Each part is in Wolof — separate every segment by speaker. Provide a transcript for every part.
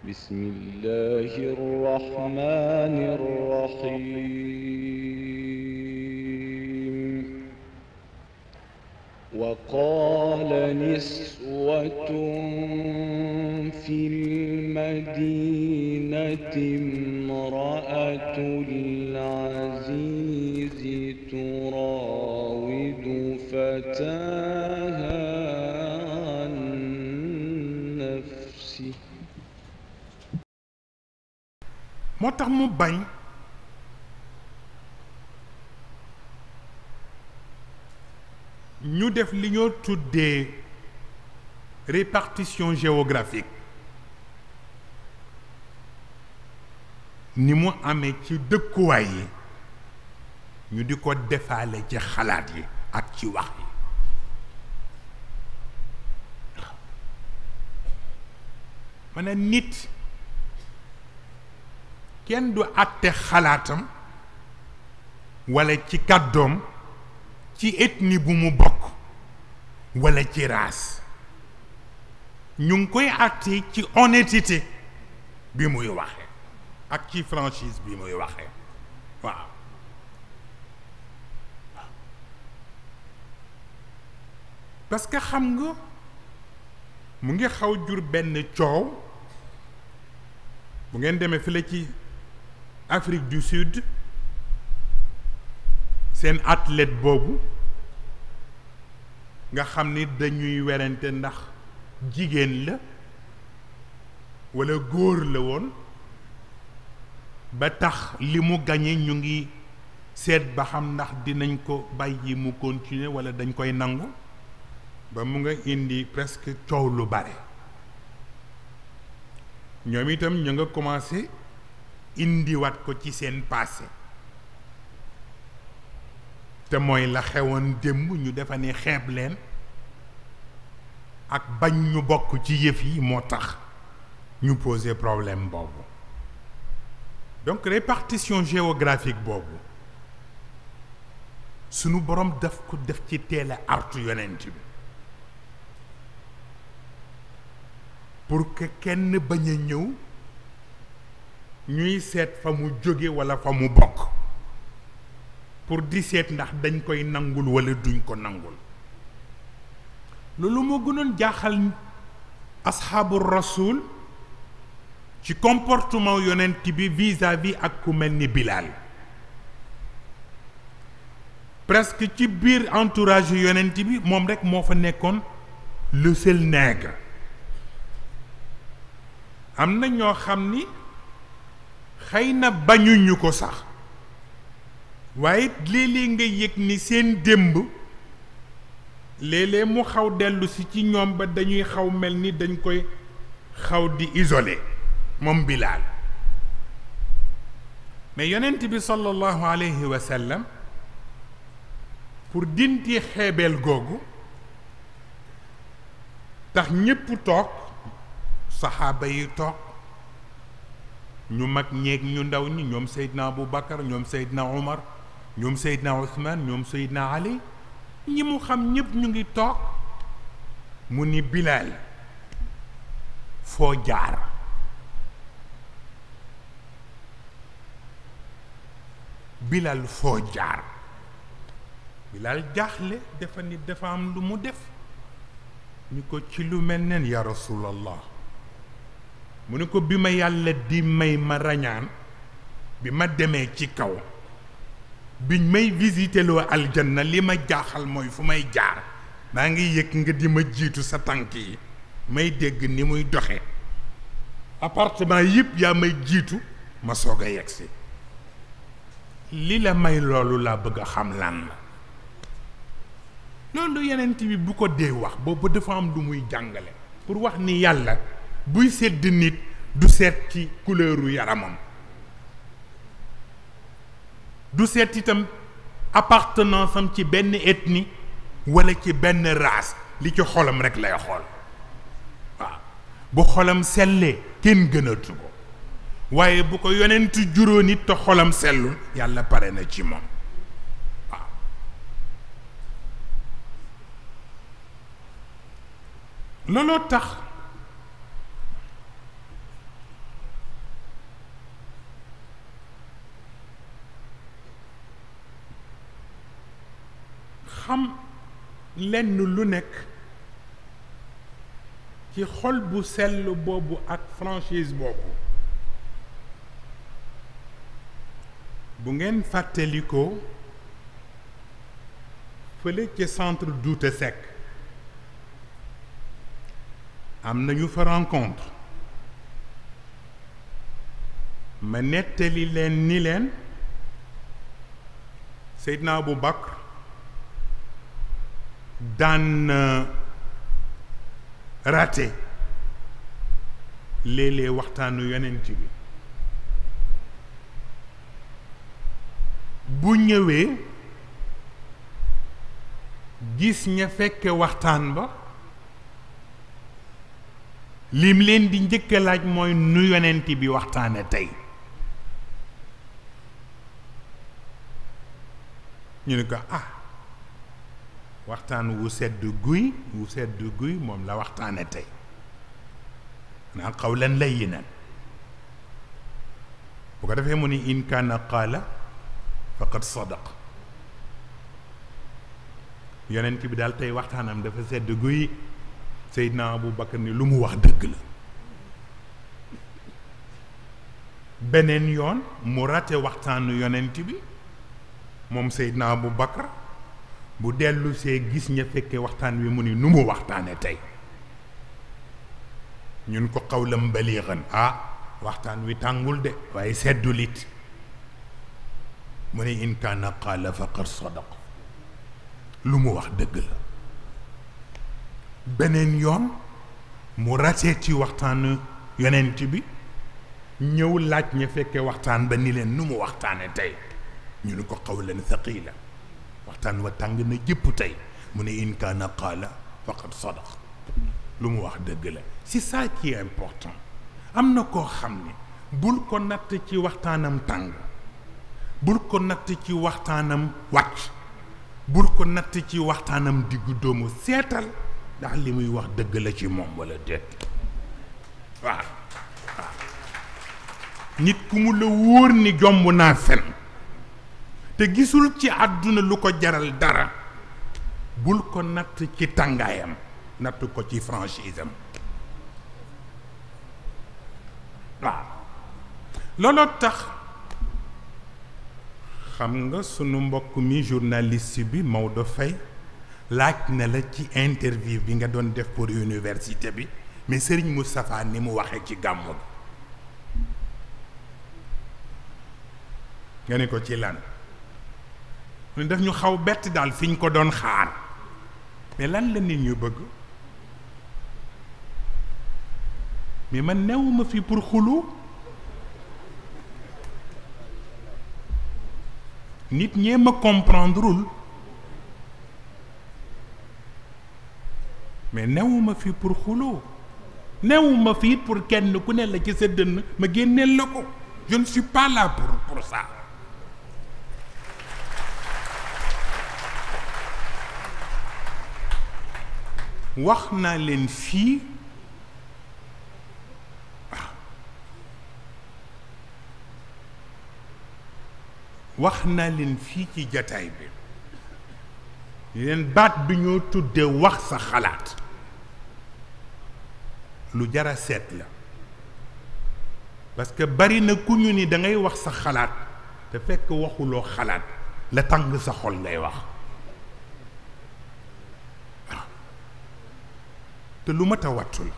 Speaker 1: بسم الله الرحمن الرحيم وقال نسوة في المدينة امرأة العزيز تراود فتاها عن نفسه
Speaker 2: moo tax mu bañ ñu def li ñoo tuddee répartition géographique ni mu amee ci dëkkuwaay yi ñu di ko defaale ci xalaat yi ak ci wax yi maanaam nit kenn du àtte xalaatam walla ci kàddoom ci ethnie bu mu bokk walla ci race ñu ngi koy àtte ci honnêteté bi muy waxe ak ci franchise bi muy waxe waaw parce que xam nga mu ngi xaw jur benn coow bu ngeen demee fi la ci Afrique du Sud seen athlète boobu nga xam ni dañuy werante ndax jigéen la walla góor la woon ba tax li mu gañe ñu ngi seet ba xam ndax dinañ ko bàyyi mu continuer walla dañ koy nangu ba mu nga indi presque coow lu bare ñoom itam ñu nga commencé indiwaat ko ci seen passé te mooy la xewoon démb ñu defa ne xeeb leen ak bañ ñu bokk ci yëf yi moo tax ñu poser problème boobu donc répartition géographique boobu sunu borom daf ko def ci teel a artu yonent bi pour que kenn bañ a ñëw ñuy seet fa mu jóge walla fa mu bokk pour di seet ndax dañ koy nangul walla duñ ko nangul loolu moo gënoon jaaxal asxaabu rasul ci comportement yonent bi vis-à-vis ak ku mel ni Bilal presque ci biir entourage yonent bi moom rekk moo fa nekkoon le seul nègre am na ñoo xam ni xëy na bañuñu ko sax waaye léeg-léeg nga yëg ni seen démb léeg-léeg mu xaw dellu si ci ñoom ba dañuy xaw mel ni dañ koy xaw di isolé moom Bilaal mais yonent bi sallallahu alayhi wa sallam pour dindi xeebeel googu tax ñépp toog saxaaba yi toog ñu mag ñeeg ñu ndaw ñi ñoom Seydina Abu Bakar ñoom Seydina Omar ñoom Seydina Ousmane ñoom Seydina Ali ñi mu xam ñépp ñu ngi toog mu ni Bilaal foo jaar Bilaal foo jaar Bilaal jaaxle dafa ni dafa am lu mu def ñu ko ci lu mel nen ya Rasulallah mu ne ko bi ma yàlla di may ma rañaan bi ma demee ci kaw biñ may visiteloo aljanna li ma jaaxal mooy fu may jaar maa ngi yëg nga di ma jiitu sa tànk yi may dégg ni muy doxe appartement yëpp yaa may jiitu ma soog a yegsi li la may loolu laa bëgg a xam lan la loolu yenent bi bu ko dee wax boobu dafa am lu muy jàngale pour wax ni yàlla buy sedd nit du seet ci couleuru yaramam du seet itam appartenance am ci benn ethnie walla ci benn race li ci xolam rekk lay xool waaw bu xolam sellee kenn gënatu ko waaye bu ko yonent juróo nit te xolam sellul yàlla pare na ci moom waaw looloo tax xam lenn lu nekk ci xol bu sell boobu ak franchise boobu bu ngeen fàttalikoo fële ci centre Douta Seck am nañu fa rencontre ma nettali leen ni leen Seydina Abou Bakr daan raté léeg-léeg waxtaanu yonent bi bu ñëwee gis ña fekke waxtaan ba lim leen di njëkk a laaj mooy nu yonent bi waxtaane tey ñu ne ko waxtaan wu sedd guy moom la waxtaane tey naa qawlan layyinan bu ko defee mu ni in kaana qaala faqad sadaq yonent bi daal tey waxtaanam dafa sedd guy Seydina Abou Bakar ni lu mu wax dëgg la beneen yoon mu rate waxtaanu yonent bi moom Seydina Abou Bakar bu dellu see gis ña fekke waxtaan wi mu ni nu mu waxtaane tey ñun ko qawlan baliigan waxtaan wi tàngul de waaye seddul it mu ne in kaana qaala faqad sadaq lu mu wax dëgg la beneen yoon mu ratee ci waxtaanu yonent bi ñëw laaj ña fekke waxtaan ba ni leen nu mu waxtaane tey ñu ni ko qawlan thaqila waxtaan wa tàng na jëpp tey mu ne in kaana qaala faqad sadaq lu mu wax dëgg la c'est ça qui est important am na koo xam ne bul ko natt ci waxtaanam tàng bul ko natt ci waxtaanam wàcc bul ko natt ci waxtaanam diggu doomu seetal ndax li muy wax dëgg la ci moom wala déet waaw nit ku mu la wóor ni jomb naa fen te gisul ci àdduna lu ko jaral dara bul ko natt ci tàngaayam natt ko ci franchise am waaw looloo tax xam nga sunu mbokk mi journaliste bi Maodo Faye laaj na la ci interview bi nga doon def pour université bi mais Serigne Moustapha ni mu waxee ci gàmmu nga ne ko ci lan mu ne daf ñu xaw bett daal fi ñu ko doon xaar mais lan la nit ñu bëgg mais man newuma fi pour xulu nit ñee ma comprendreul mais newuma fi pour xulu newuma fi pour kenn ku ne la ci sa dënn ma génneel la ko je ne suis pas là pour ça wax naa leen fii wax naa leen fii ci jataay bi leen baat bi ñoo tudde wax sa xalaat lu jara seet la parce que bari na ku ñu ni da ngay wax sa xalaat te fekk waxuloo xalaat la tàng sa xol ngay wax te lu mat a wattu la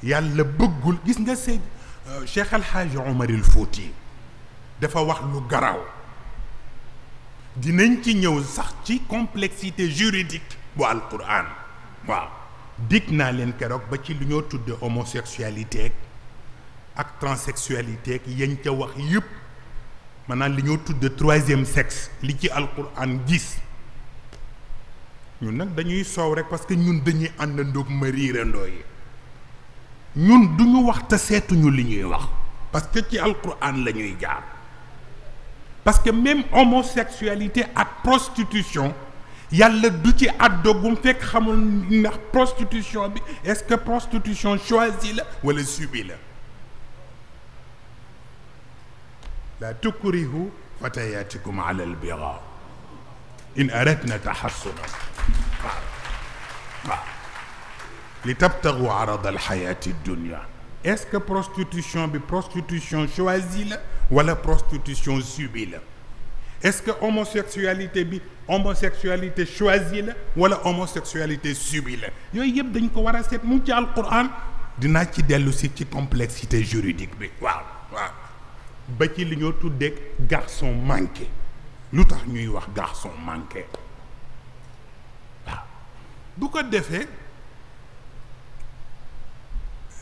Speaker 2: yàlla bëggul gis nga Seyd Cheikh El Hadj Omar El Fouti dafa wax lu garaaw dinañ ci ñëw sax ci complexité juridique bu alquran waaw dig naa leen keroog ba ci lu ñoo tudde homosexualité ak transsexualité yañ ca wax yëpp maanaam li ñoo tudde troisième sexe li ci alquran gis ñun nag dañuy soow rek parce que ñun dañuy àndandoog ma riirandoo yi ñun duñu wax te seetuñu li ñuy wax parce que ci alquran la ñuy jaar parce que même homosexualité ak prostitution yàlla du ci àddoogum fekk xamul ndax prostitution bi est-ce que prostitution choisie la wala subie la la tukrihu fatayatikum ala albira in aradna taxassunan waaw li tabtagu arada alxayaati dunia. est-ce que prostitution bi prostitution choisie la wala prostitution subie la? est-ce que homosexualité bi homosexualité choisie la wala homosexualité subie la? yooyu yëpp dañ ko war a seet mu ci alquran. dinaa ci dellu si ci complexité juridique bi. waaw ba ci li ñoo tuddee garçon manqué. lu tax ñuy wax garçon manqué? waaw bu ko defee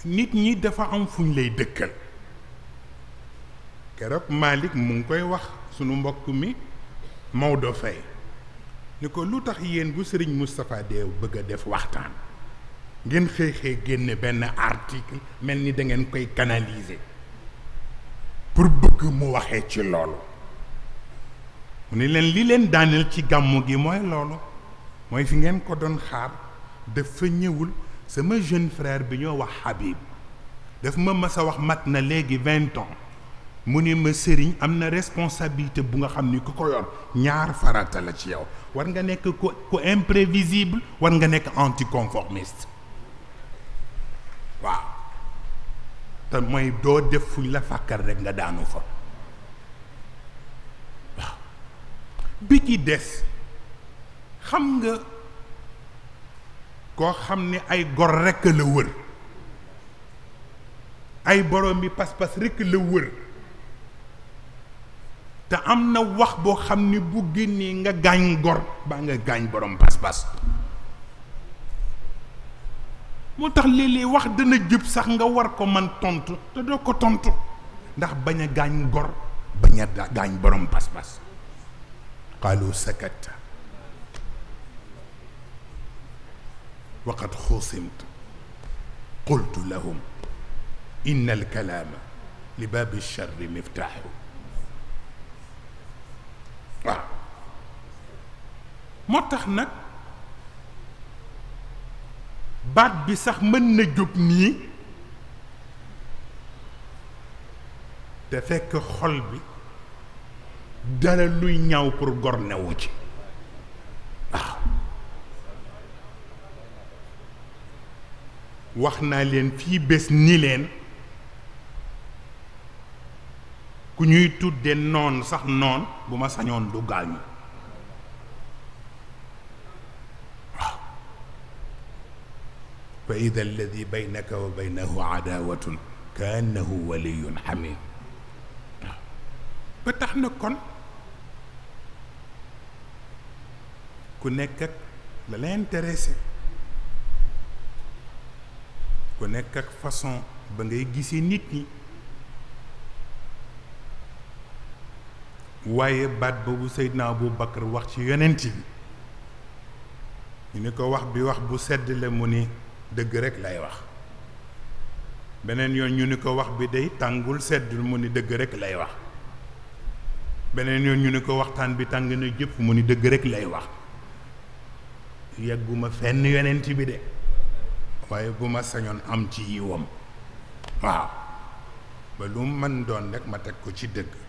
Speaker 2: nit ñi dafa am fuñ lay dëkkal. keroog Malick mu ngi koy wax sunu mbokk mi Maodo Faye ni ko lu tax yéen bu Serigne Moustapha Dee bëgg a def waxtaan ngeen xëy génne benn article mel ni da ngeen koy canaliser pour bëgg mu waxee ci loolu. mu ne leen li leen daaneel ci gàmmu gi mooy loolu, mooy fi ngeen ko doon xaar dafa ñëwul. sama jeune frère bi ñoo wax Habib daf ma mas a wax mat na léegi 20 ans mu ne ma sëriñ am na responsabilité bu nga xam ni ku ko yor ñaar farata la ci yow. war nga nekk ku imprévisible, war nga nekk anticonformiste. waaw te mooy doo def fuñ la fàkkar rek nga daanu fa. waaw bi ci des xam nga koo xam ni ay gor rekk la wër, ay borom bi pas-pas rekk la wër, te am na wax boo xam ni bu génnee nga gaañ gor baa nga gaañ borom pas-pas. moo tax léeg-léeg wax dana jëb sax nga war ko man tontu te doo ko tontu ndax bañ a gaañ gor bañ a gaañ borom pas-pas. qaalu sakata waqad xusimt qultu lahum inna alkalaama li baabi charri miftaaxu. waaw moo tax nag baat bi sax mën na jóg nii te fekk xol bi dara luy ñaaw pour gor newu ci. waaw wax naa leen fii bés ni leen ku ñuy tudde noon sax noon bu ma sañoon du gaañu. waaw fa ida alladi baynaka wa baynahu adaawatun ka annahu waliyun xamim. waaw ba tax na kon ku nekk ak la la intéressé, ku nekk ak façon ba ngay gisee nit ñi. waaye baat boobu Seydina Abu Bakar wax ci yonent bi ñu ni ko wax bi wax bu sedd la mu ni dëgg rekk lay wax. beneen yoon ñu ni ko wax bi day tàngul seddul mu ni dëgg rekk lay wax. beneen yoon ñu ni ko waxtaan bi tàng na jëpp mu ni dëgg rekk lay wax. yegguma fenn yonent bi de waaye bu ma sañoon am ci yiwam. waaw ba lu mën doon rek ma teg ko ci dëgg.